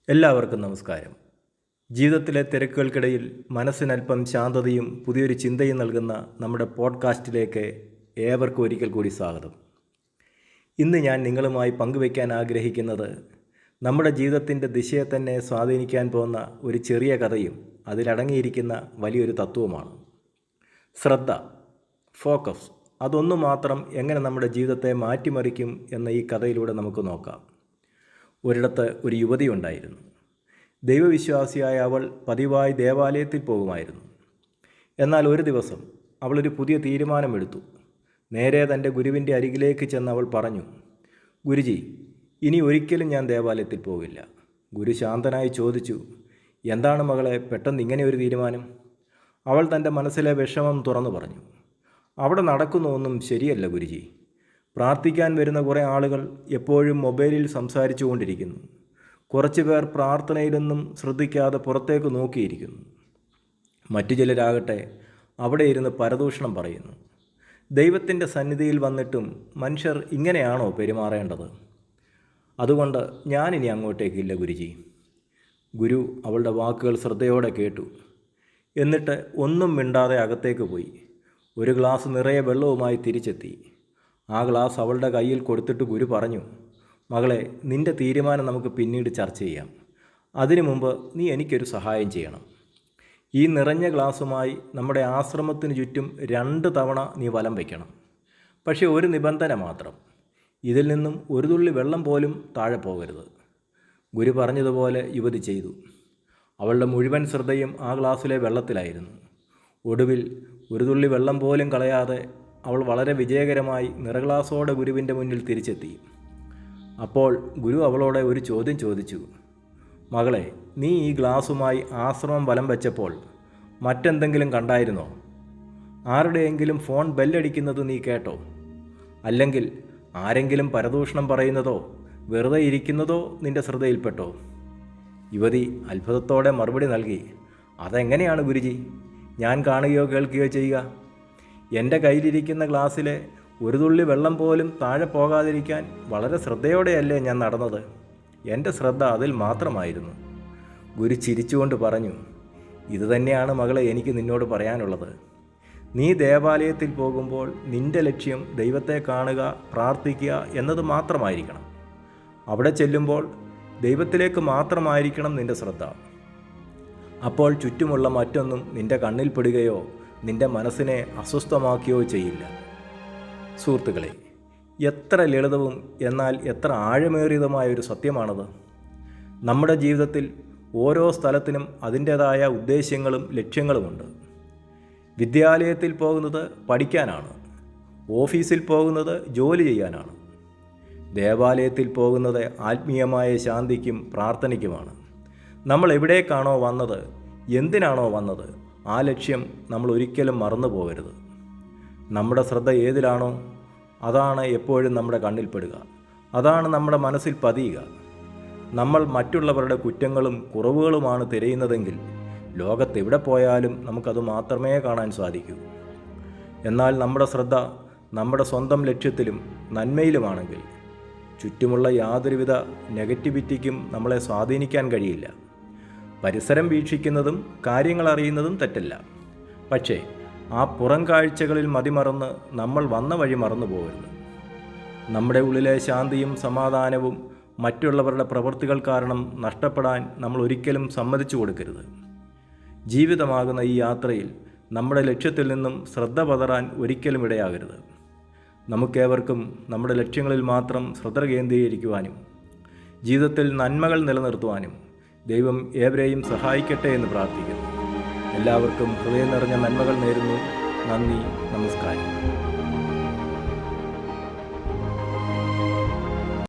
എല്ലാവർക്കും നമസ്കാരം. ജീവിതത്തിലെ തിരക്കുകൾക്കിടയിൽ മനസ്സിനല്പം ശാന്തതയും പുതിയൊരു ചിന്തയും നൽകുന്ന നമ്മുടെ പോഡ്കാസ്റ്റിലേക്ക് ഏവർക്കും ഒരിക്കൽ കൂടി സ്വാഗതം. ഇന്ന് ഞാൻ നിങ്ങളുമായി പങ്കുവയ്ക്കാൻ ആഗ്രഹിക്കുന്നത് നമ്മുടെ ജീവിതത്തിൻ്റെ ദിശയെ തന്നെ സ്വാധീനിക്കാൻ പോകുന്ന ഒരു ചെറിയ കഥയും അതിലടങ്ങിയിരിക്കുന്ന വലിയൊരു തത്വവുമാണ്. ശ്രദ്ധ, ഫോക്കസ്, അതൊന്നു മാത്രം എങ്ങനെ നമ്മുടെ ജീവിതത്തെ മാറ്റിമറിക്കും എന്ന ഈ കഥയിലൂടെ നമുക്ക് നോക്കാം. ഒരിടത്ത് ഒരു യുവതി ഉണ്ടായിരുന്നു. ദൈവവിശ്വാസിയായ അവൾ പതിവായി ദേവാലയത്തിൽ പോകുമായിരുന്നു. എന്നാൽ ഒരു ദിവസം അവളൊരു പുതിയ തീരുമാനമെടുത്തു. നേരെ തൻ്റെ ഗുരുവിൻ്റെ അരികിലേക്ക് ചെന്ന് അവൾ പറഞ്ഞു, "ഗുരുജി, ഇനി ഒരിക്കലും ഞാൻ ദേവാലയത്തിൽ പോകില്ല." ഗുരു ശാന്തനായി ചോദിച്ചു, "എന്താണ് മകളെ പെട്ടെന്ന് ഇങ്ങനെ ഒരു തീരുമാനം?" അവൾ തൻ്റെ മനസ്സിലെ വിഷമം തുറന്നു പറഞ്ഞു, "അവിടെ നടക്കുന്ന ഒന്നും ശരിയല്ല ഗുരുജി. പ്രാർത്ഥിക്കാൻ വരുന്ന കുറേ ആളുകൾ എപ്പോഴും മൊബൈലിൽ സംസാരിച്ചു കൊണ്ടിരിക്കുന്നു. കുറച്ച് പേർ പ്രാർത്ഥനയിലൊന്നും ശ്രദ്ധിക്കാതെ പുറത്തേക്ക് നോക്കിയിരിക്കുന്നു. മറ്റു ചിലരാകട്ടെ അവിടെ ഇരുന്ന് പരദൂഷണം പറയുന്നു. ദൈവത്തിൻ്റെ സന്നിധിയിൽ വന്നിട്ടും മനുഷ്യർ ഇങ്ങനെയാണോ പെരുമാറേണ്ടത്? അതുകൊണ്ട് ഞാനിനി അങ്ങോട്ടേക്കില്ല ഗുരുജി." ഗുരു അവളുടെ വാക്കുകൾ ശ്രദ്ധയോടെ കേട്ടു. എന്നിട്ട് ഒന്നും മിണ്ടാതെ അകത്തേക്ക് പോയി. ഒരു ഗ്ലാസ് നിറയെ വെള്ളവുമായി തിരിച്ചെത്തി. ആ ഗ്ലാസ് അവളുടെ കയ്യിൽ കൊടുത്തിട്ട് ഗുരു പറഞ്ഞു, "മകളെ, നിൻ്റെ തീരുമാനം നമുക്ക് പിന്നീട് ചർച്ച ചെയ്യാം. അതിനു മുമ്പ് നീ എനിക്കൊരു സഹായം ചെയ്യണം. ഈ നിറഞ്ഞ ഗ്ലാസുമായി നമ്മുടെ ആശ്രമത്തിന് ചുറ്റും 2 തവണ നീ വലം വയ്ക്കണം. പക്ഷേ ഒരു നിബന്ധന മാത്രം, ഇതിൽ നിന്നും ഒരു തുള്ളി വെള്ളം പോലും താഴെ പോകരുത്." ഗുരു പറഞ്ഞതുപോലെ യുവതി ചെയ്തു. അവളുടെ മുഴുവൻ ശ്രദ്ധയും ആ ഗ്ലാസ്സിലെ വെള്ളത്തിലായിരുന്നു. ഒടുവിൽ ഒരു തുള്ളി വെള്ളം പോലും കളയാതെ അവൾ വളരെ വിജയകരമായി നിറഗ്ലാസോടെ ഗുരുവിൻ്റെ മുന്നിൽ തിരിച്ചെത്തി. അപ്പോൾ ഗുരു അവളോട് ഒരു ചോദ്യം ചോദിച്ചു, "മകളെ, നീ ഈ ഗ്ലാസുമായി ആശ്രമം വലം വെച്ചപ്പോൾ മറ്റെന്തെങ്കിലും കണ്ടായിരുന്നോ? ആരുടെയെങ്കിലും ഫോൺ ബെല്ലടിക്കുന്നത് നീ കേട്ടോ? അല്ലെങ്കിൽ ആരെങ്കിലും പരദൂഷണം പറയുന്നതോ വെറുതെ ഇരിക്കുന്നതോ നിൻ്റെ ശ്രദ്ധയിൽപ്പെട്ടോ?" യുവതി അത്ഭുതത്തോടെ മറുപടി നൽകി, "അതെങ്ങനെയാണ് ഗുരുജി? ഞാൻ കാണുകയോ കേൾക്കുകയോ ചെയ്യുക? എൻ്റെ കയ്യിലിരിക്കുന്ന ഗ്ലാസ്സിലെ ഒരു തുള്ളി വെള്ളം പോലും താഴെ പോകാതിരിക്കാൻ വളരെ ശ്രദ്ധയോടെയല്ലേ ഞാൻ നടന്നത്. എൻ്റെ ശ്രദ്ധ അതിൽ മാത്രമായിരുന്നു." ഗുരു ചിരിച്ചുകൊണ്ട് പറഞ്ഞു, "ഇതുതന്നെയാണ് മകളെ എനിക്ക് നിന്നോട് പറയാനുള്ളത്. നീ ദേവാലയത്തിൽ പോകുമ്പോൾ നിൻ്റെ ലക്ഷ്യം ദൈവത്തെ കാണുക, പ്രാർത്ഥിക്കുക എന്നത് മാത്രമായിരിക്കണം. അവിടെ ചെല്ലുമ്പോൾ ദൈവത്തിലേക്ക് മാത്രമായിരിക്കണം നിൻ്റെ ശ്രദ്ധ. അപ്പോൾ ചുറ്റുമുള്ള മറ്റൊന്നും നിൻ്റെ കണ്ണിൽപ്പെടുകയോ നിൻ്റെ മനസ്സിനെ അസ്വസ്ഥമാക്കുകയോ ചെയ്യില്ല." സുഹൃത്തുക്കളെ, എത്ര ലളിതവും എന്നാൽ എത്ര ആഴമേറിയതുമായൊരു സത്യമാണത്. നമ്മുടെ ജീവിതത്തിൽ ഓരോ സ്ഥലത്തിനും അതിൻ്റേതായ ഉദ്ദേശ്യങ്ങളും ലക്ഷ്യങ്ങളുമുണ്ട്. വിദ്യാലയത്തിൽ പോകുന്നത് പഠിക്കാനാണ്. ഓഫീസിൽ പോകുന്നത് ജോലി ചെയ്യാനാണ്. ദേവാലയത്തിൽ പോകുന്നത് ആത്മീയമായ ശാന്തിക്കും പ്രാർത്ഥനയ്ക്കുമാണ്. നമ്മൾ എവിടേക്കാണോ വന്നത്, എന്തിനാണോ വന്നത്, ആ ലക്ഷ്യം നമ്മൾ ഒരിക്കലും മറന്നു പോകരുത്. നമ്മുടെ ശ്രദ്ധ ഏതിലാണോ അതാണ് എപ്പോഴും നമ്മുടെ കണ്ണിൽപ്പെടുക. അതാണ് നമ്മുടെ മനസ്സിൽ പതിയുക. നമ്മൾ മറ്റുള്ളവരുടെ കുറ്റങ്ങളും കുറവുകളുമാണ് തിരയുന്നതെങ്കിൽ ലോകത്തെവിടെ പോയാലും നമുക്കത് മാത്രമേ കാണാൻ സാധിക്കൂ. എന്നാൽ നമ്മുടെ ശ്രദ്ധ നമ്മുടെ സ്വന്തം ലക്ഷ്യത്തിലും നന്മയിലുമാണെങ്കിൽ ചുറ്റുമുള്ള യാതൊരുവിധ നെഗറ്റിവിറ്റിക്കും നമ്മളെ സ്വാധീനിക്കാൻ കഴിയില്ല. പരിസരം വീക്ഷിക്കുന്നതും കാര്യങ്ങൾ അറിയുന്നതും തെറ്റല്ല. പക്ഷേ ആ പുറം കാഴ്ചകളിൽ മതിമറന്ന് നമ്മൾ വന്ന വഴി മറന്നു പോകരുത്. നമ്മുടെ ഉള്ളിലെ ശാന്തിയും സമാധാനവും മറ്റുള്ളവരുടെ പ്രവൃത്തികൾ കാരണം നഷ്ടപ്പെടാൻ നമ്മൾ ഒരിക്കലും സമ്മതിച്ചു കൊടുക്കരുത്. ജീവിതമാകുന്ന ഈ യാത്രയിൽ നമ്മുടെ ലക്ഷ്യത്തിൽ നിന്നും ശ്രദ്ധ പതറാൻ ഒരിക്കലും ഇടയാകരുത്. നമുക്കേവർക്കും നമ്മുടെ ലക്ഷ്യങ്ങളിൽ മാത്രം ശ്രദ്ധ കേന്ദ്രീകരിക്കുവാനും ജീവിതത്തിൽ നന്മകൾ നിലനിർത്തുവാനും ദൈവം ഏവരെയും സഹായിക്കട്ടെ എന്ന് പ്രാർത്ഥിക്കുന്നു. എല്ലാവർക്കും ഹൃദയം നിറഞ്ഞ നന്മകൾ നേരുന്നു. നന്ദി, നമസ്കാരം.